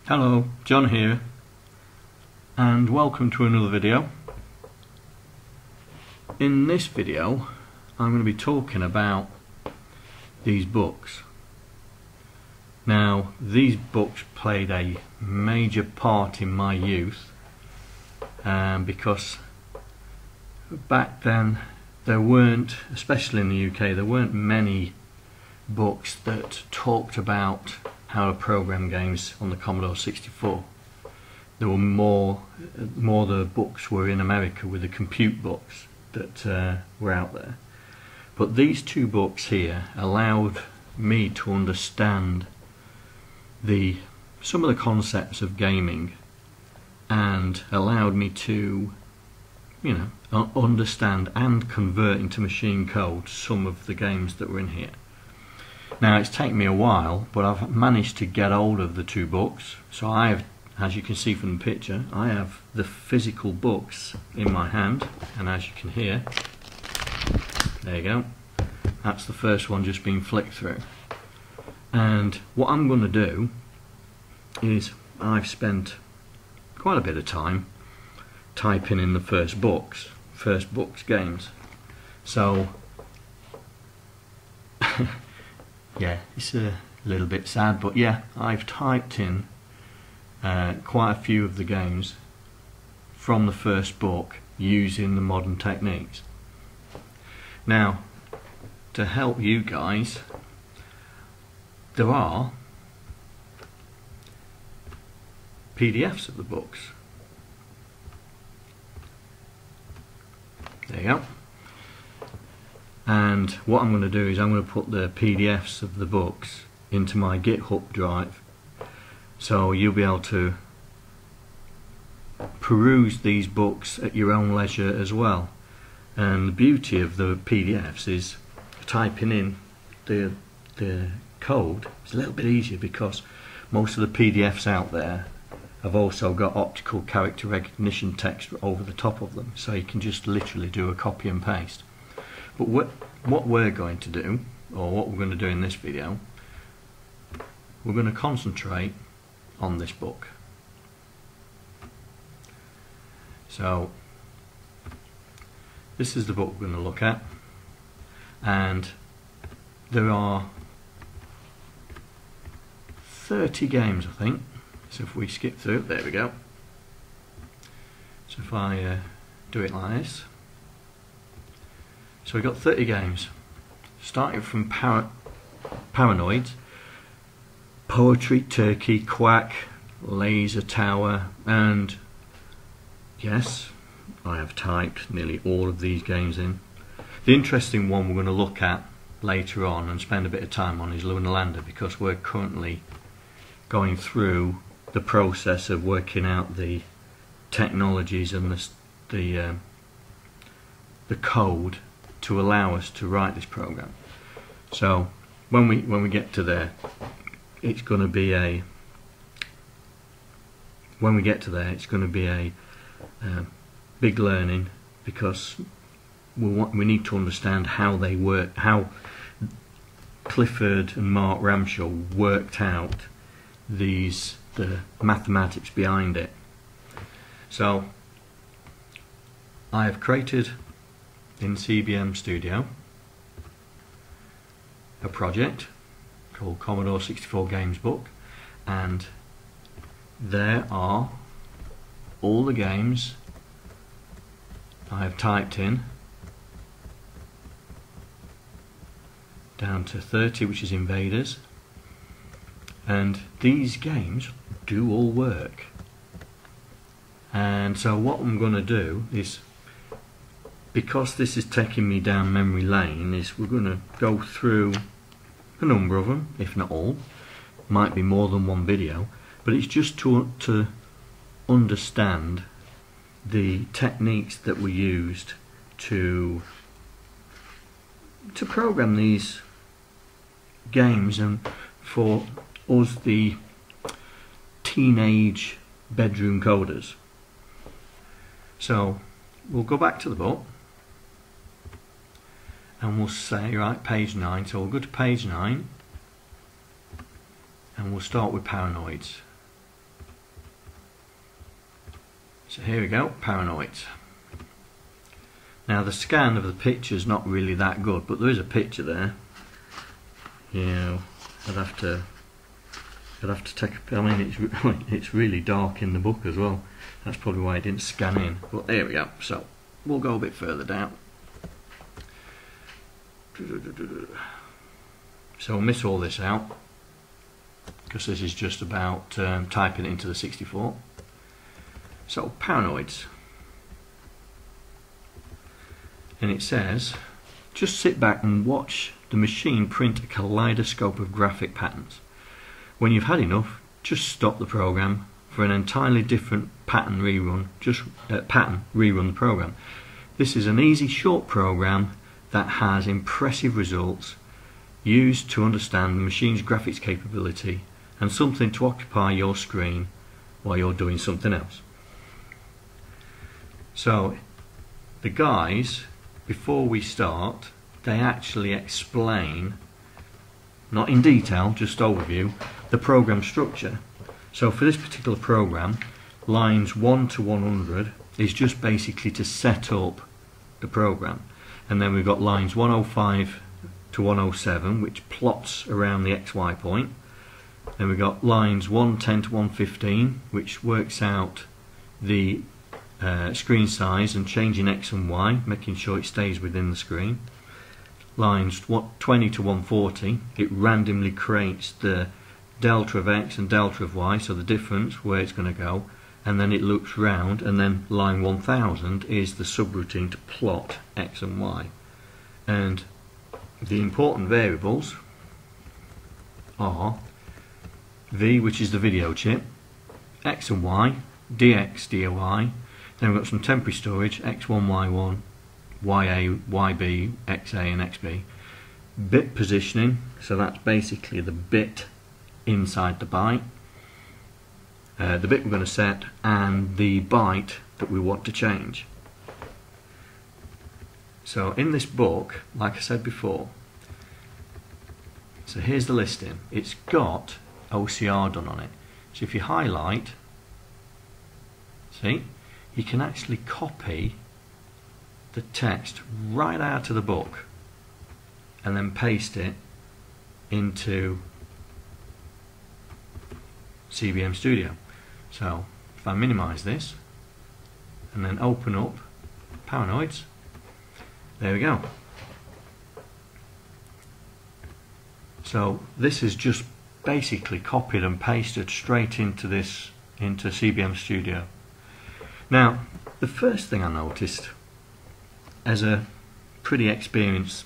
Hello, John here, and welcome to another video. In this video I'm going to be talking about these books. Now, these books played a major part in my youth because back then there weren't, especially in the UK, there weren't many books that talked about how to program games on the Commodore 64. There were more the books were in America with the compute books that were out there. But these two books here allowed me to understand some of the concepts of gaming and allowed me to, understand and convert into machine code some of the games that were in here. Now, it's taken me a while, but I've managed to get hold of the two books. So I have, as you can see from the picture, I have the physical books in my hand, and as you can hear, there you go, that's the first one just being flicked through. And what I'm going to do is, I've spent quite a bit of time typing in the first books games. So yeah, it's a little bit sad, but yeah, I've typed in quite a few of the games from the first book using the modern techniques. Now, to help you guys, there are PDFs of the books. There you go. And what I'm going to do is I'm going to put the PDFs of the books into my GitHub drive, so you'll be able to peruse these books at your own leisure as well. And the beauty of the PDFs is typing in the code is a little bit easier, because most of the PDFs out there have also got optical character recognition text over the top of them, so you can just literally do a copy and paste. But what we're going to do, or what we're going to do in this video, we're going to concentrate on this book. So this is the book we're going to look at, and there are 30 games, I think. So if we skip through, there we go. So if I do it like this, so we've got 30 games, starting from Paranoid, Poetry, Turkey, Quack, Laser Tower, and yes, I have typed nearly all of these games in. The interesting one we're going to look at later on and spend a bit of time on is Lunar, because we're currently going through the process of working out the technologies and the code to allow us to write this program. So when we get to there, it's going to be a big learning, because we need to understand how they work, how Clifford and Mark Ramshaw worked out the mathematics behind it. So I have created in CBM Studio a project called Commodore 64 Games Book, and there are all the games I have typed in down to 30, which is Invaders, and these games do all work. And so what I'm going to do is, because this is taking me down memory lane, is we're going to go through a number of them, if not all. Might be more than one video, but it's just to understand the techniques that were used to program these games, and for us, the teenage bedroom coders. So we'll go back to the book and we'll say, right, page 9. So we'll go to page 9 and we'll start with Paranoids. So here we go, Paranoid. Now the scan of the picture is not really that good, but there is a picture there. You know, I'd have to take a, I mean it's really dark in the book as well. That's probably why it didn't scan in. But there we go. So we'll go a bit further down. So we'll miss all this out, because this is just about typing it into the 64. So Paranoids. And it says, just sit back and watch the machine print a kaleidoscope of graphic patterns. When you've had enough, just stop the program for an entirely different pattern rerun. Just rerun the program. This is an easy short program that has impressive results, used to understand the machine's graphics capability, and something to occupy your screen while you're doing something else. So the guys, before we start, they actually explain, not in detail, just overview, the program structure. So for this particular program, lines 1 to 100 is just basically to set up the program. And then we've got lines 105 to 107, which plots around the XY point. Then we've got lines 110 to 115, which works out the screen size and changing X and Y, making sure it stays within the screen. Lines 20 to 140, it randomly creates the delta of X and delta of Y, so the difference where it's going to go, and then it loops round, and then line 1000 is the subroutine to plot X and Y. And the important variables are V, which is the video chip, X and Y, DX, DOI, then we've got some temporary storage, X1, Y1, YA, YB, XA and XB. Bit positioning, so that's basically the bit inside the byte. The bit we're going to set, and the byte that we want to change. So in this book, like I said before, so here's the listing. It's got OCR done on it. So if you highlight, see, you can actually copy the text right out of the book and then paste it into CBM Studio. So if I minimize this and then open up Paranoids, there we go. So this is just basically copied and pasted straight into CBM Studio. Now the first thing I noticed, as a pretty experienced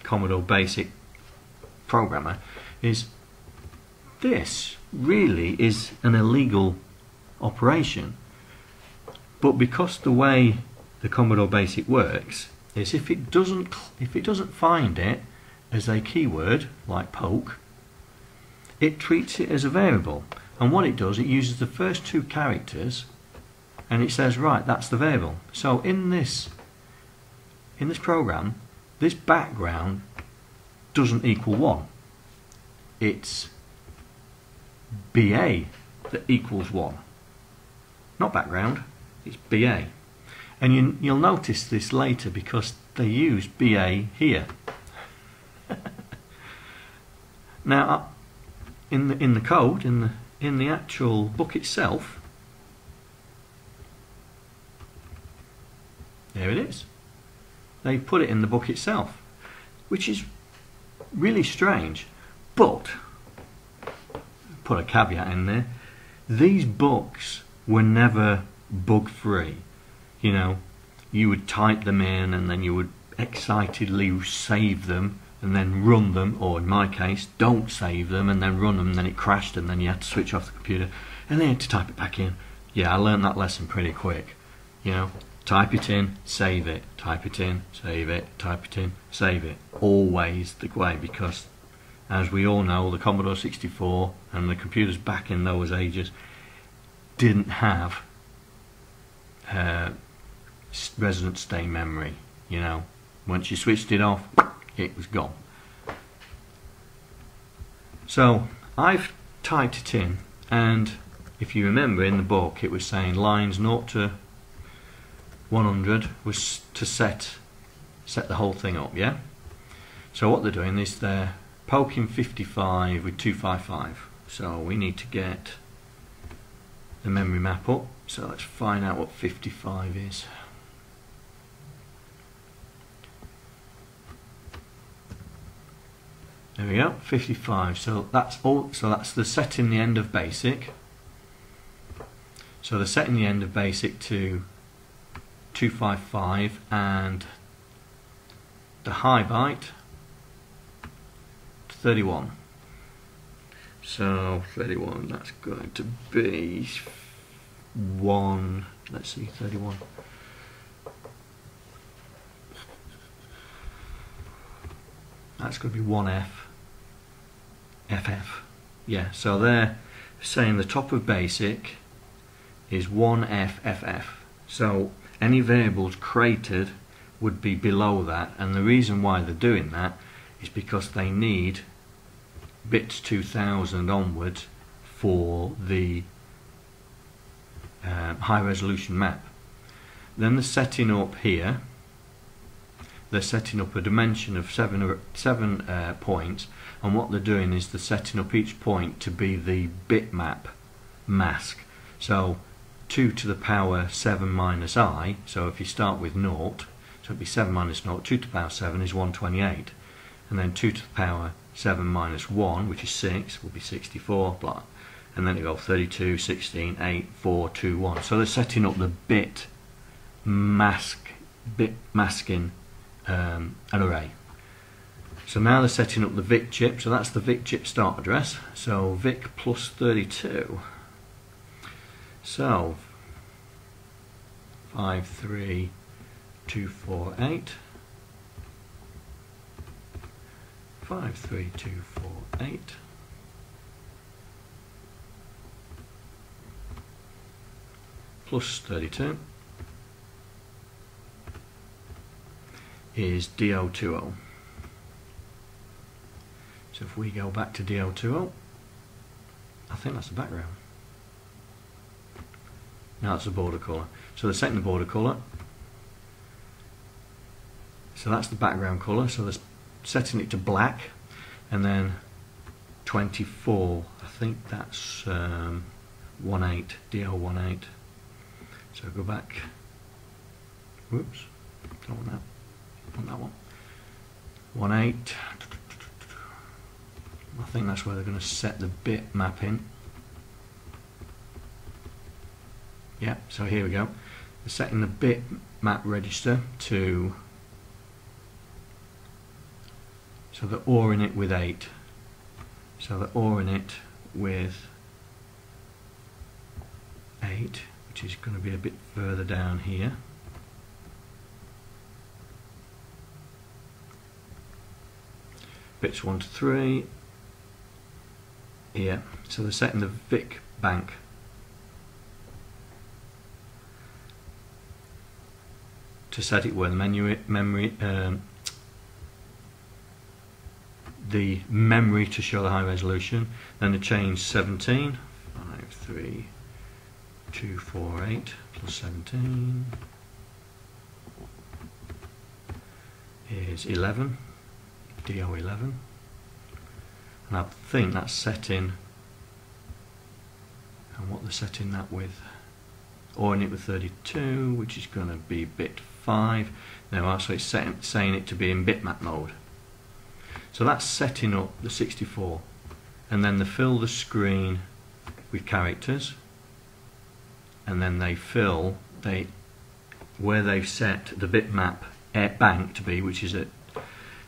Commodore Basic programmer, is this really is an illegal operation. But because the way the Commodore Basic works is if it doesn't find it as a keyword like poke, it treats it as a variable, and what it does, it uses the first two characters and it says, right, that's the variable. So in this program, this background doesn't equal 1. It's BA that equals 1. Not background, it's BA. And you'll notice this later because they use BA here. Now, in the code, in the actual book itself, there it is. They put it in the book itself, which is really strange. But put a caveat in there. These books were never bug free. You know, you would type them in and then you would excitedly save them and then run them, or in my case, don't save them and then run them, and then it crashed and then you had to switch off the computer and then you had to type it back in. Yeah, I learned that lesson pretty quick. You know, type it in, save it, type it in, save it, type it in, save it. Always the way, because as we all know, the Commodore 64 and the computers back in those ages didn't have resident stay memory. You know, once you switched it off, it was gone. So I've typed it in, and if you remember in the book it was saying lines 0 to 100 was to set the whole thing up, yeah? So what they're doing is they're poking 55 with 255. So we need to get the memory map up. So let's find out what 55 is. There we go, 55. So that's all. So that's the setting the end of basic. So they're setting the end of basic to 255 and the high byte to 31. So 31, that's going to be 1. Let's see, 31. That's going to be 1F. FF. Yeah, so they're saying the top of basic is 1FFF. So any variables created would be below that, and the reason why they're doing that is because they need bits 2000 onwards for the high resolution map. Then they're setting up here, they're setting up a dimension of 7 points, and what they're doing is they're setting up each point to be the bitmap mask. So 2 to the power 7 minus I, so if you start with 0, so it'd be 7 minus 0, 2 to the power 7 is 128, and then 2 to the power 7 minus 1, which is 6, will be 64, blah, and then it goes 32, 16, 8, 4, 2, 1. So they're setting up the bit masking an array. So now they're setting up the VIC chip, so that's the VIC chip start address, so VIC plus 32. So 53248, 53248 plus 32 is DO20. So if we go back to DO20, I think that's the background. Now it's the border colour. So they're setting the border colour. So that's the background colour. So they're setting it to black, and then 24. I think that's 18 DO18. So go back. Whoops, don't want that. Want that one. 18. I think that's where they're going to set the bit map in. Yeah, so here we go. They're setting the bit map register to, so they're ORing it with 8. So they're ORing it with 8, which is going to be a bit further down here. Bits 1 to 3. Yeah, so they're setting the VIC bank to set it where the memory to show the high resolution. Then they change 17, 53248 plus 17 is 11, DO11. And I think that's setting, and what they're setting that with, ORing it with 32, which is going to be bit 5. Now also it's saying it to be in bitmap mode. So that's setting up the 64, and then they fill the screen with characters, and then they fill where they've set the bitmap bank to be, which is at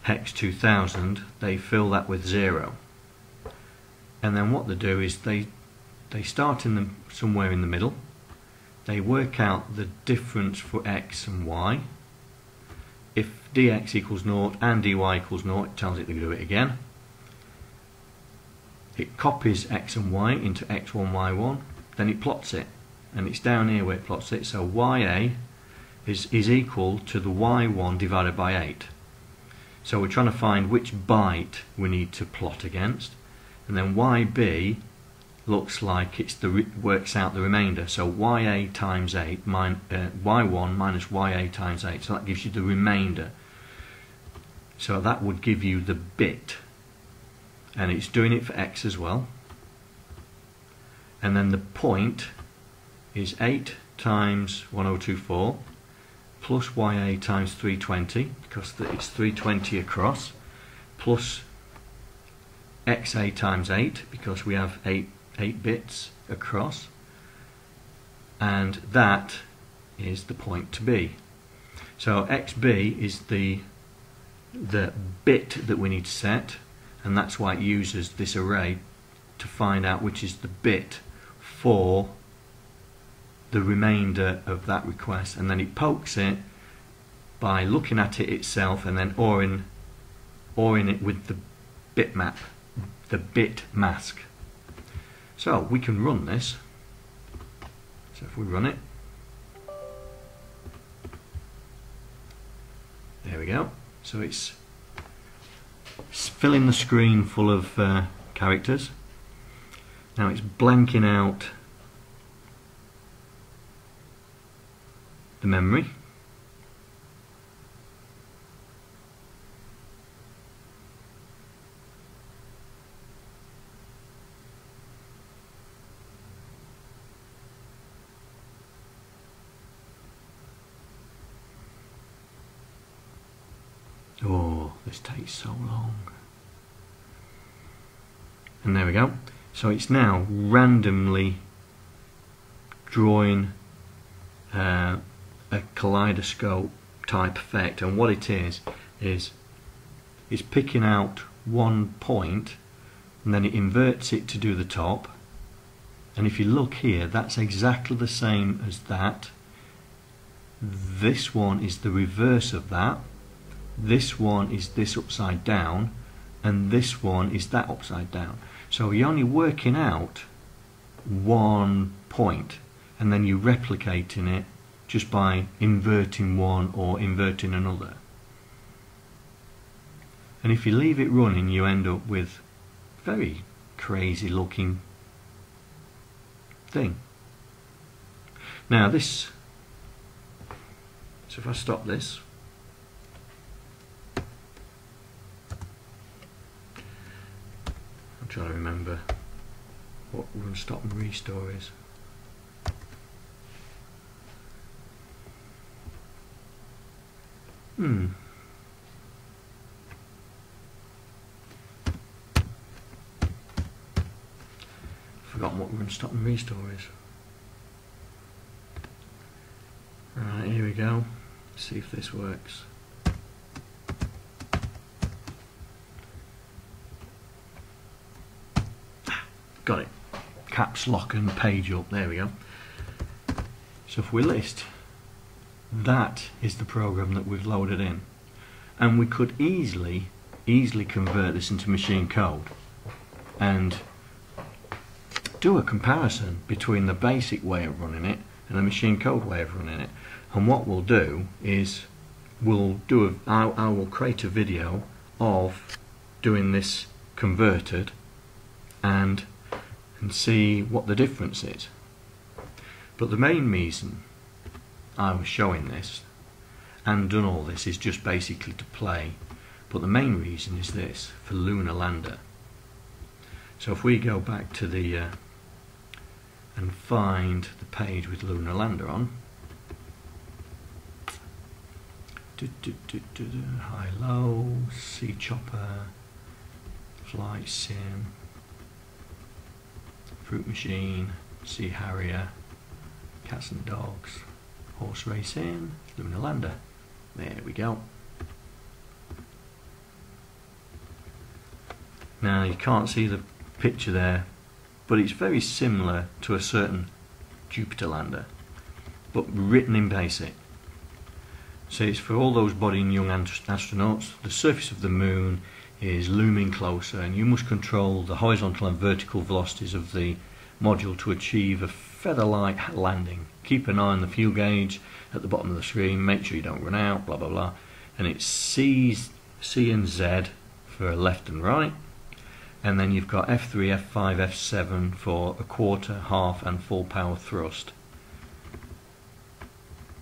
hex 2000, they fill that with 0. And then what they do is they start in them somewhere in the middle. They work out the difference for x and y. If dx equals 0 and dy equals 0, it tells it to do it again. It copies x and y into x1, y1, then it plots it. And it's down here where it plots it. So ya is equal to the y1 divided by 8. So we're trying to find which byte we need to plot against. And then YB looks like it's works out the remainder. So YA times 8, Y1 minus YA times 8, so that gives you the remainder. So that would give you the bit, and it's doing it for X as well. And then the point is 8 times 1024 plus YA times 320, because it's 320 across, plus XA times 8, because we have 8 bits across, and that is the point to B. So XB is the bit that we need to set, and that's why it uses this array to find out which is the bit for the remainder of that request, and then it pokes it by looking at it itself and then ORing it with the bitmap, the bit mask. So we can run this. So if we run it, there we go. So it's filling the screen full of characters. Now it's blanking out the memory. Oh, this takes so long. And there we go. So it's now randomly drawing a kaleidoscope type effect, and what it is it's picking out one point and then it inverts it to do the top, and if you look here, that's exactly the same as that. This one is the reverse of that, this one is this upside down, and this one is that upside down. So you're only working out one point, and then you're replicating it just by inverting one or inverting another. And if you leave it running, you end up with a very crazy looking thing. Now this, so if I stop this, I'm trying to remember what run, stop and restore is. Forgotten what run, stop and restore is. Right, here we go. Let's see if this works. Got it. Caps lock and page up. There we go. So if we list, that is the program that we've loaded in, and we could easily convert this into machine code and do a comparison between the basic way of running it and the machine code way of running it. And what we'll do is I will create a video of doing this converted and see what the difference is. But the main reason I was showing this and done all this is just basically to play, but the main reason is this, for Lunar Lander. So if we go back to the and find the page with Lunar Lander on, high low, sea chopper, flight sim, fruit machine, sea harrier, cats and dogs, horse racing, Lunar Lander. There we go. Now you can't see the picture there, but it's very similar to a certain Jupiter lander, but written in BASIC. So it's for all those budding young astronauts. The surface of the moon is looming closer, and you must control the horizontal and vertical velocities of the module to achieve a feather-like landing. Keep an eye on the fuel gauge at the bottom of the screen, make sure you don't run out, blah blah blah. And it's C and Z for left and right, and then you've got F3, F5, F7 for a quarter, half and full power thrust.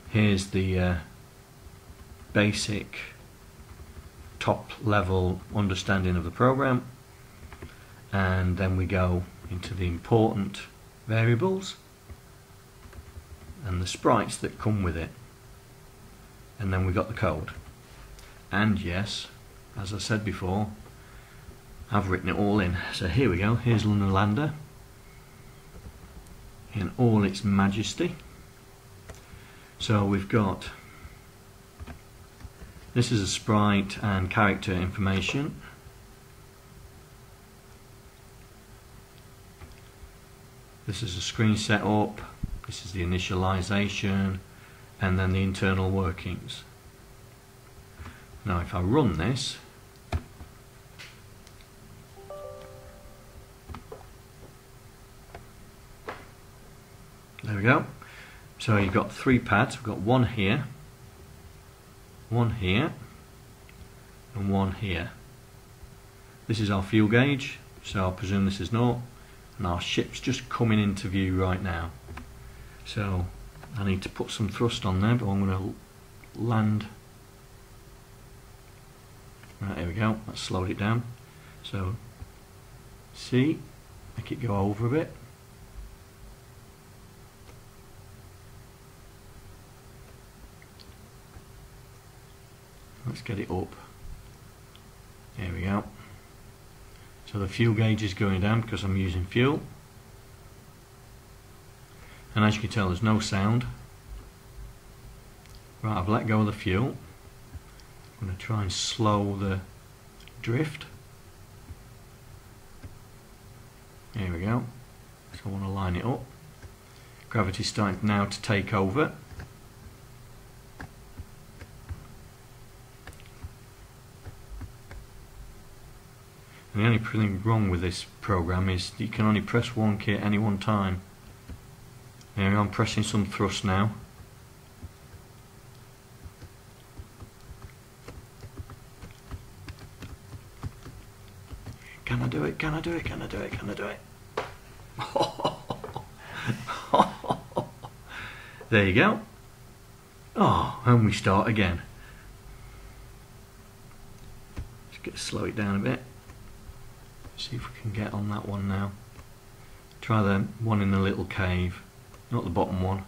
Here's the basic top level understanding of the program, and then we go into the important variables and the sprites that come with it, and then we got the code. And yes, as I said before, I've written it all in. So here we go, here's Lunar Lander in all its majesty. So we've got, this is a sprite and character information. This is a screen setup, this is the initialization, and then the internal workings. Now if I run this, there we go. So you've got 3 pads, we've got one here, and one here. This is our fuel gauge, so I presume this is 0, and our ship's just coming into view right now. So I need to put some thrust on there, but I'm going to land. Right, here we go, let's slow it down. So see, make it go over a bit. Let's get it up. There we go. So the fuel gauge is going down because I'm using fuel. And as you can tell, there's no sound. Right, I've let go of the fuel. I'm going to try and slow the drift. There we go. So I want to line it up. Gravity's starting now to take over. And the only thing wrong with this program is that you can only press one key at any one time. There I'm pressing some thrust now. Can I do it? Can I do it? Can I do it? Can I do it? There you go. Oh, and we start again. Just slow it down a bit. See if we can get on that one now. Try the one in the little cave, not the bottom one.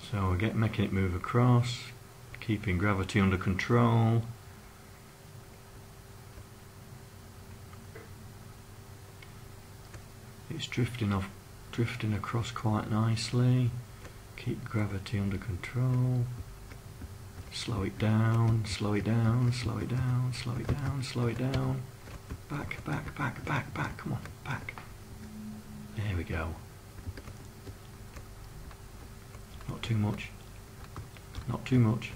So we're making it move across, keeping gravity under control. It's drifting across quite nicely. Keep gravity under control. Slow it down, slow it down, slow it down, slow it down, slow it down. Back, back, back, back, back, come on, back. There we go. Not too much. Not too much.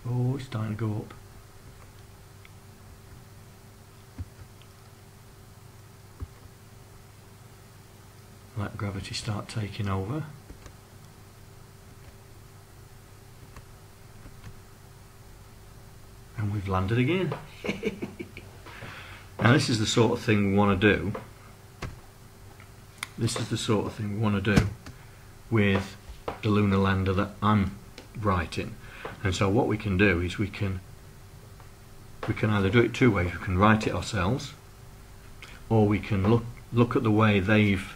Oh, it's starting to go up. Let gravity start taking over. And we've landed again. Now this is the sort of thing we want to do. This is the sort of thing we want to do with the lunar lander that I'm writing. And so what we can do is we can either do it 2 ways. We can write it ourselves, or we can look at the way they've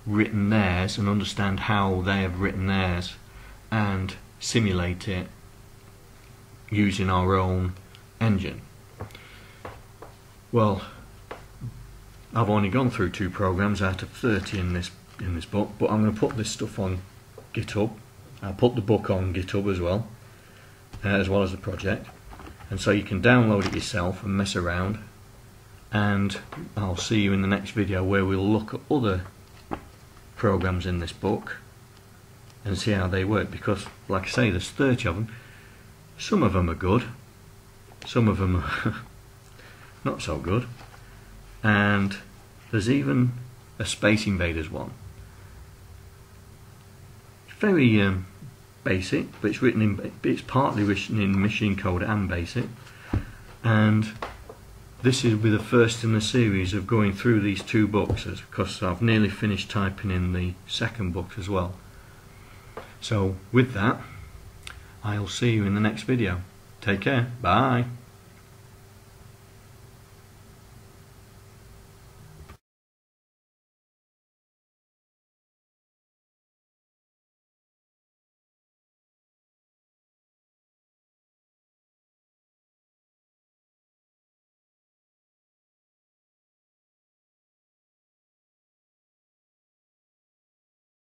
written theirs and understand how they have written theirs and simulate it using our own engine. Well, I've only gone through 2 programs out of 30 in this book, but I'm going to put this stuff on GitHub. I'll put the book on GitHub as well as the project, and so you can download it yourself and mess around. And I'll see you in the next video where we'll look at other programs in this book and see how they work, because like I say, there's 30 of them. Some of them are good, some of them are not so good, and there's even a Space Invaders one. Very basic, but it's partly written in machine code and basic, and this will be the first in the series of going through these 2 books, because I've nearly finished typing in the second book as well. So with that, I'll see you in the next video. Take care. Bye.